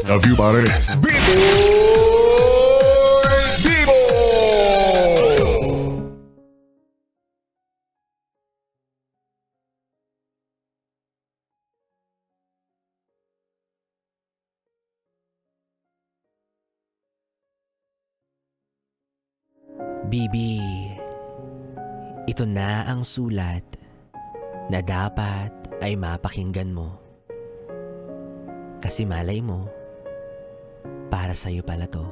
Love you, pare. Biboy Bibo! Bibi, ito na ang sulat na dapat ay mapakinggan mo. Kasi malay mo, para sa'yo pala to.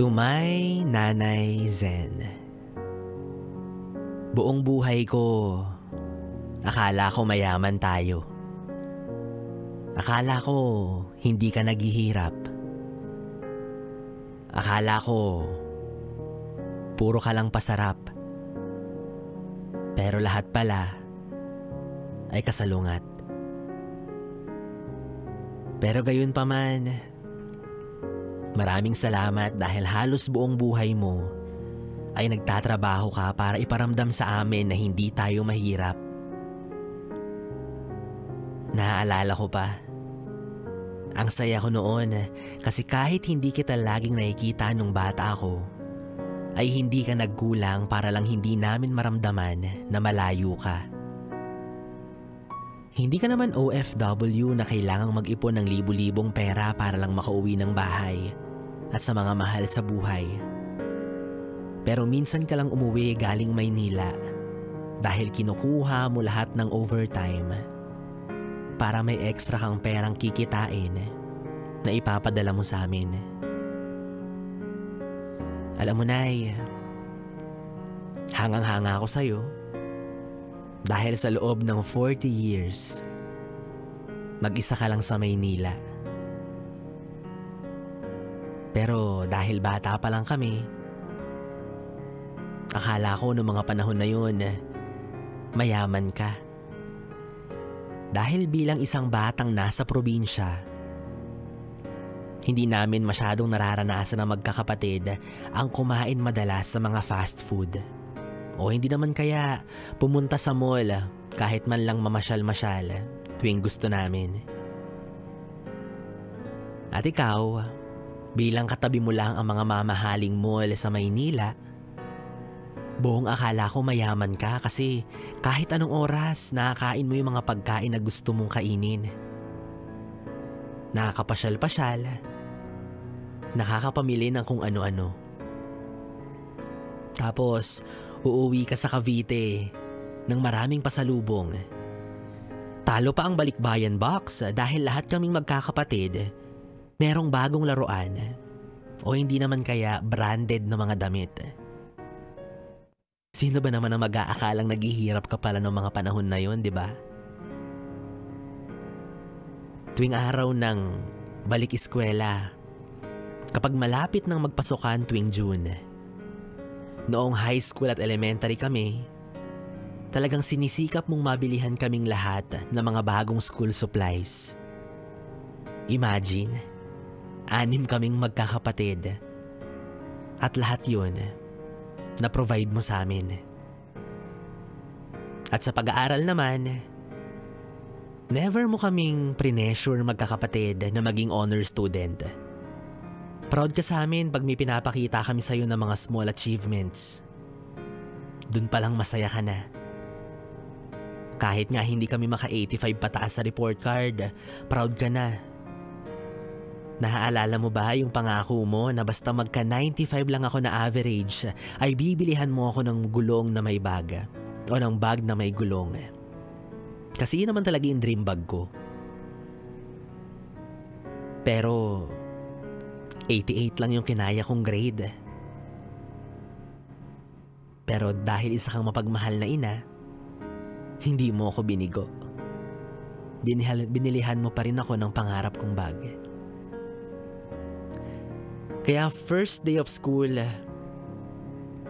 To my Nanay Zen. Buong buhay ko, akala ko mayaman tayo. Akala ko hindi ka naghihirap. Akala ko puro ka lang pasarap. Pero lahat pala ay kasalungat. Pero gayon pa man, maraming salamat dahil halos buong buhay mo ay nagtatrabaho ka para iparamdam sa amin na hindi tayo mahirap. Naaalala ko pa. Ang saya ko noon kasi kahit hindi kita laging nakikita nung bata ako, ay hindi ka nagkulang para lang hindi namin maramdaman na malayo ka. Hindi ka naman OFW na kailangang mag-ipon ng libu-libong pera para lang makauwi ng bahay at sa mga mahal sa buhay. Pero minsan ka lang umuwi galing Maynila dahil kinukuha mo lahat ng overtime para may extra kang perang kikitain na ipapadala mo sa amin. Alam mo, Nay, hangang-hanga ako sa'yo dahil sa loob ng 40 years, mag-isa ka lang sa Maynila. Pero dahil bata pa lang kami, akala ko noong mga panahon na yun, mayaman ka. Dahil bilang isang batang nasa probinsya, hindi namin masyadong nararanasan na magkakapatid ang kumain madalas sa mga fast food. O hindi naman kaya pumunta sa mall kahit man lang mamasyal-masyal tuwing gusto namin. At ikaw, bilang katabi mo lang ang mga mamahaling mall sa Maynila, buong akala ko mayaman ka kasi kahit anong oras nakakain mo yung mga pagkain na gusto mong kainin. Nakakapasyal-pasyal, nakakapamili ng kung ano-ano. Tapos, uuwi ka sa Cavite ng maraming pasalubong. Talo pa ang balikbayan box dahil lahat kaming magkakapatid merong bagong laruan o hindi naman kaya branded na mga damit. Sino ba naman ang mag-aakalang naghihirap ka pala ng mga panahon na yon, di ba? Tuwing araw ng balik eskwela, kapag malapit ng magpasukan tuwing June, noong high school at elementary kami, talagang sinisikap mong mabilihan kaming lahat ng mga bagong school supplies. Imagine, 6 kaming magkakapatid at lahat yun na-provide mo sa amin. At sa pag-aaral naman, never mo kaming pressure magkakapatid na maging honor student. Proud ka sa amin pag may pinapakita kami sa'yo ng mga small achievements. Dun palang masaya ka na. Kahit nga hindi kami maka-85 pataas sa report card, proud ka na. Naaalala mo ba yung pangako mo na basta magka 95 lang ako na average ay bibilihan mo ako ng gulong na may bag o ng bag na may gulong? Kasi yun naman talaga yung dream bag ko. Pero 88 lang yung kinaya kong grade. Pero dahil isa kang mapagmahal na ina, hindi mo ako binigo. Binilihan mo pa rin ako ng pangarap kong bag. Kaya first day of school,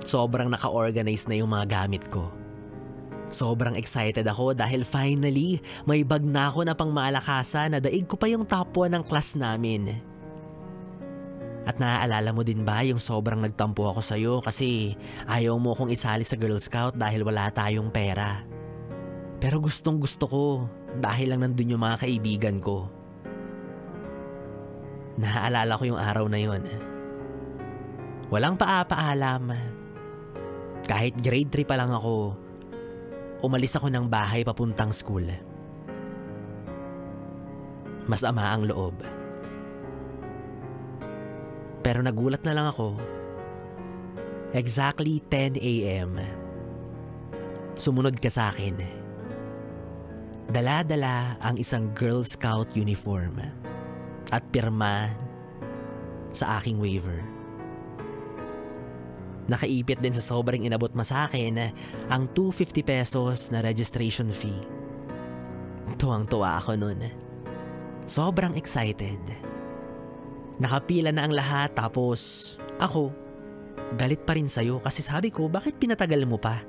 sobrang naka-organize na yung mga gamit ko. Sobrang excited ako dahil finally may bag na ako na pang malakasan na daig ko pa yung top 1 ng class namin. At naaalala mo din ba yung sobrang nagtampo ako sa'yo kasi ayaw mo akong isali sa Girl Scout dahil wala tayong pera. Pero gustong gusto ko dahil lang nandun yung mga kaibigan ko. Naaalala ko yung araw na yon. Walang paapaalam. Kahit grade 3 pa lang ako, umalis ako ng bahay papuntang school. Masama ang loob. Pero nagulat na lang ako. Exactly 10 a.m. Sumunod ka sa akin. Dala-dala ang isang Girl Scout uniform at pirma sa aking waiver. Nakaipit din sa sobrang inabot mo sa akin ang 250 pesos na registration fee. Tuwang-tuwa ako nun. Sobrang excited. Nakapila na ang lahat tapos ako, galit pa rin sa'yo kasi sabi ko bakit pinatagal mo pa?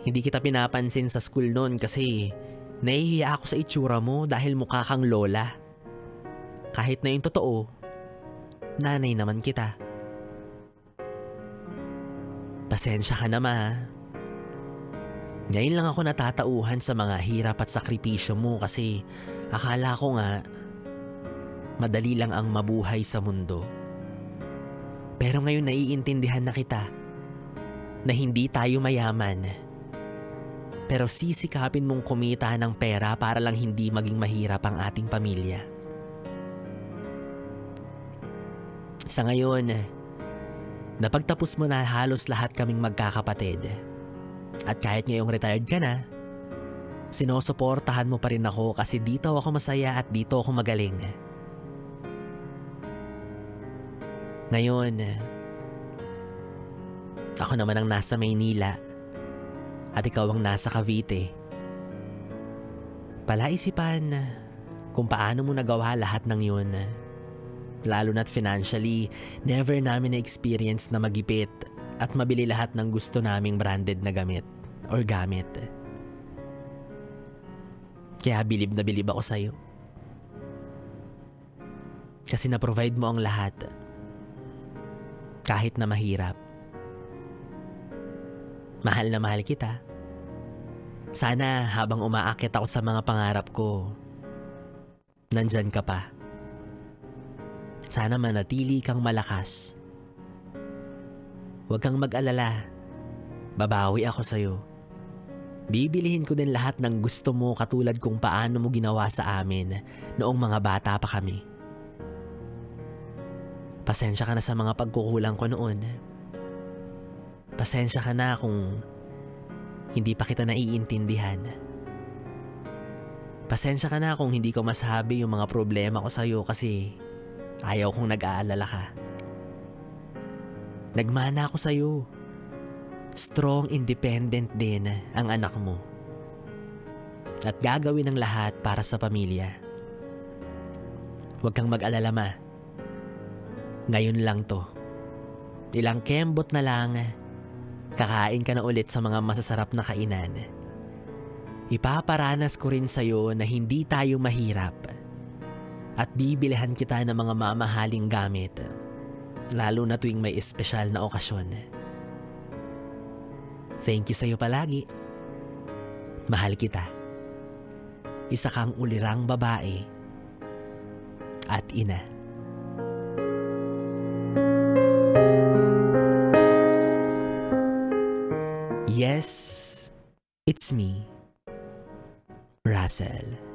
Hindi kita pinapansin sa school noon kasi nahihiya ako sa itsura mo dahil mukha kang lola. Kahit na yung totoo, nanay naman kita. Pasensya ka na ma. Ngayon lang ako natatauhan sa mga hirap at sakripisyo mo kasi akala ko nga madali lang ang mabuhay sa mundo. Pero ngayon naiintindihan na kita na hindi tayo mayaman. Pero sisikapin mong kumita ng pera para lang hindi maging mahirap ang ating pamilya. Sa ngayon, napagtapos mo na halos lahat kaming magkakapatid. At kahit ngayong retired ka na, sinusuportahan mo pa rin ako kasi dito ako masaya at dito ako magaling. Ngayon, ako naman ang nasa Maynila at ikaw ang nasa Cavite. Palaisipan kung paano mo nagawa lahat ng yun. Lalo na't financially, never namin na-experience na magipit at mabili lahat ng gusto naming branded na gamit or gamit. Kaya bilib na bilib ako sa'yo. Kasi na-provide mo ang lahat. Kahit na mahirap. Mahal na mahal kita. Sana habang umaakit ako sa mga pangarap ko, nandyan ka pa. Sana manatili kang malakas. Huwag kang mag-alala. Babawi ako sa'yo. Bibilihin ko din lahat ng gusto mo katulad kung paano mo ginawa sa amin noong mga bata pa kami. Pasensya ka na sa mga pagkukulang ko noon. Pasensya ka na kung hindi pa kita naiintindihan. Pasensya ka na kung hindi ko masabi yung mga problema ko sa'yo kasi ayaw kong nag-aalala ka. Nagmana ako sa'yo. Strong, independent din ang anak mo. At gagawin ang lahat para sa pamilya. Huwag kang mag-alala ma. Ngayon lang to. Ilang kembot na lang, kakain ka na ulit sa mga masasarap na kainan. Ipaparanas ko rin sa'yo na hindi tayo mahirap. At bibilihan kita ng mga mamahaling gamit, lalo na tuwing may espesyal na okasyon. Thank you sa'yo palagi. Mahal kita. Isa kang ulirang babae at ina. Yes, it's me, Russell.